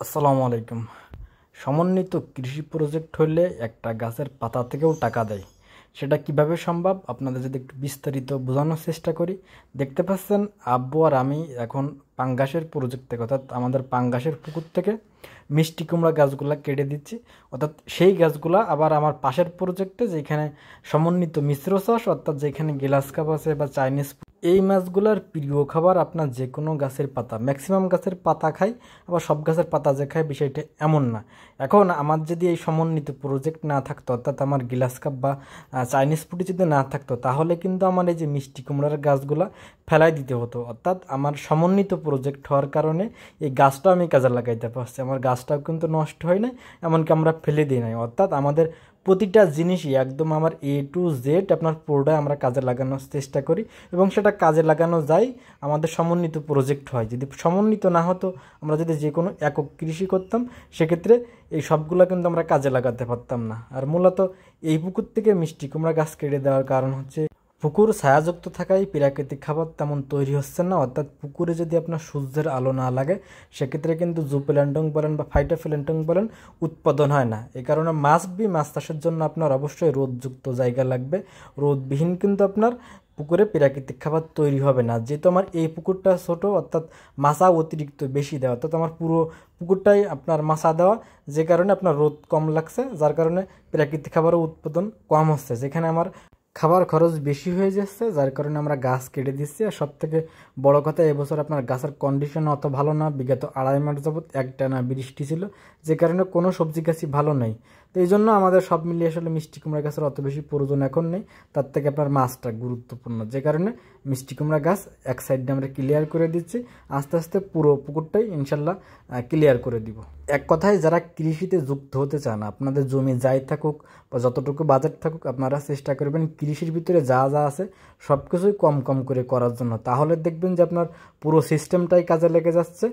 আসসালামু আলাইকুম। সমন্বিত কৃষি প্রজেক্ট হলে একটা গাছের পাতা থেকেও টাকা দেয়। সেটা কিভাবে সম্ভব আপনাদের যদি একটু বিস্তারিত বোঝানোর চেষ্টা করি। দেখতে পাচ্ছেন আব্বু আর আমি এখন পাঙ্গাসের প্রজেক্ট থেকে অর্থাৎ আমাদের পাঙ্গাসের পুকুর থেকে মিষ্টি কুমড়া গাছগুলা কেটে দিচ্ছি। অর্থাৎ সেই গাছগুলা আবার আমার পাশের প্রজেক্টে যেখানে সমন্বিত মিশ্র চাষ অর্থাৎ যেখানে গ্লাস কাপ আছে বা চাইনিজ এই মাছগুলোর প্রিয় খাবার আপনার যে কোনো গাছের পাতা, ম্যাক্সিমাম গাছের পাতা খায়, আবার সব গাছের পাতা যে খায় বিষয়টা এমন না। এখন আমার যদি এই সমন্বিত প্রজেক্ট না থাকতো অর্থাৎ আমার গ্লাস কাপ বা চাইনিজ ফুডি যদি না থাকতো তাহলে কিন্তু আমার এই যে মিষ্টি কুমড়ার গাছগুলা ফেলাই দিতে হতো। অর্থাৎ আমার সমন্বিত প্রজেক্ট হওয়ার কারণে এই গাছটাও আমি কাজে লাগাইতে পারছি, আমার গাছটাও কিন্তু নষ্ট হয় না, এমনকি আমরা ফেলে দিই নাই। অর্থাৎ আমাদের প্রতিটা জিনিসই একদম আমার A to Z আপনার পুরোটাই আমরা কাজে লাগানোর চেষ্টা করি এবং সেটা কাজে লাগানো যায় আমাদের সমন্বিত প্রজেক্ট হয়। যদি সমন্বিত না হতো, আমরা যদি যে কোনো একক কৃষি করতাম, সেক্ষেত্রে এই সবগুলো কিন্তু আমরা কাজে লাগাতে পারতাম না। আর মূলত এই পুকুর থেকে মিষ্টি কুমড়া গাছ কেটে দেওয়ার কারণ হচ্ছে পুকুর ছায়াযুক্ত থাকায় প্রাকৃতিক খাবার তেমন তৈরি হচ্ছে না। অর্থাৎ পুকুরে যদি আপনার সূর্যের আলো না লাগে সেক্ষেত্রে কিন্তু জুপ্ল্যান্টং বলেন বা ফাইটোপ্ল্যান্টং বলেন উৎপাদন হয় না। এই কারণে মাছ চাষের জন্য আপনার অবশ্যই রোদযুক্ত জায়গা লাগবে। রোদবিহীন কিন্তু আপনার পুকুরে প্রাকৃতিক খাবার তৈরি হবে না। যেহেতু আমার এই পুকুরটা ছোট অর্থাৎ মাছা অতিরিক্ত বেশি দেওয়া, অর্থাৎ আমার পুরো পুকুরটাই আপনার মাছা দেওয়া, যে কারণে আপনার রোদ কম লাগছে, যার কারণে প্রাকৃতিক খাবারও উৎপাদন কম হচ্ছে, যেখানে আমার খাবার খরচ বেশি হয়ে যাচ্ছে, যার কারণে আমরা গাছ কেটে দিচ্ছি। আর সব থেকে বড় কথা, এবছর আপনার গাছের কন্ডিশন অত ভালো না। বিগত 2.5 মাস যাবৎ একটানা বৃষ্টি ছিল, যে কারণে কোনো সবজি গাছই ভালো নেই। তো এই জন্য আমাদের সব মিলিয়ে আসলে মিষ্টি কুমড়া গাছের অত বেশি প্রয়োজন এখন নেই। তার থেকে আপনার মাছটা গুরুত্বপূর্ণ, যে কারণে মিষ্টি কুমড়া গাছ এক সাইডে আমরা ক্লিয়ার করে দিচ্ছি। আস্তে আস্তে পুরো পুকুরটাই ইনশাল্লাহ ক্লিয়ার করে দিব। এক কথায় যারা কৃষিতে যুক্ত হতে চান, আপনাদের জমি যাই থাকুক বা যতটুকু বাজেট থাকুক, আপনারা চেষ্টা করবেন কৃষির ভিতরে যা যা আছে সব কিছুই কম কম করে করার জন্য। তাহলে দেখবেন যে আপনার পুরো সিস্টেমটাই কাজে লেগে যাচ্ছে।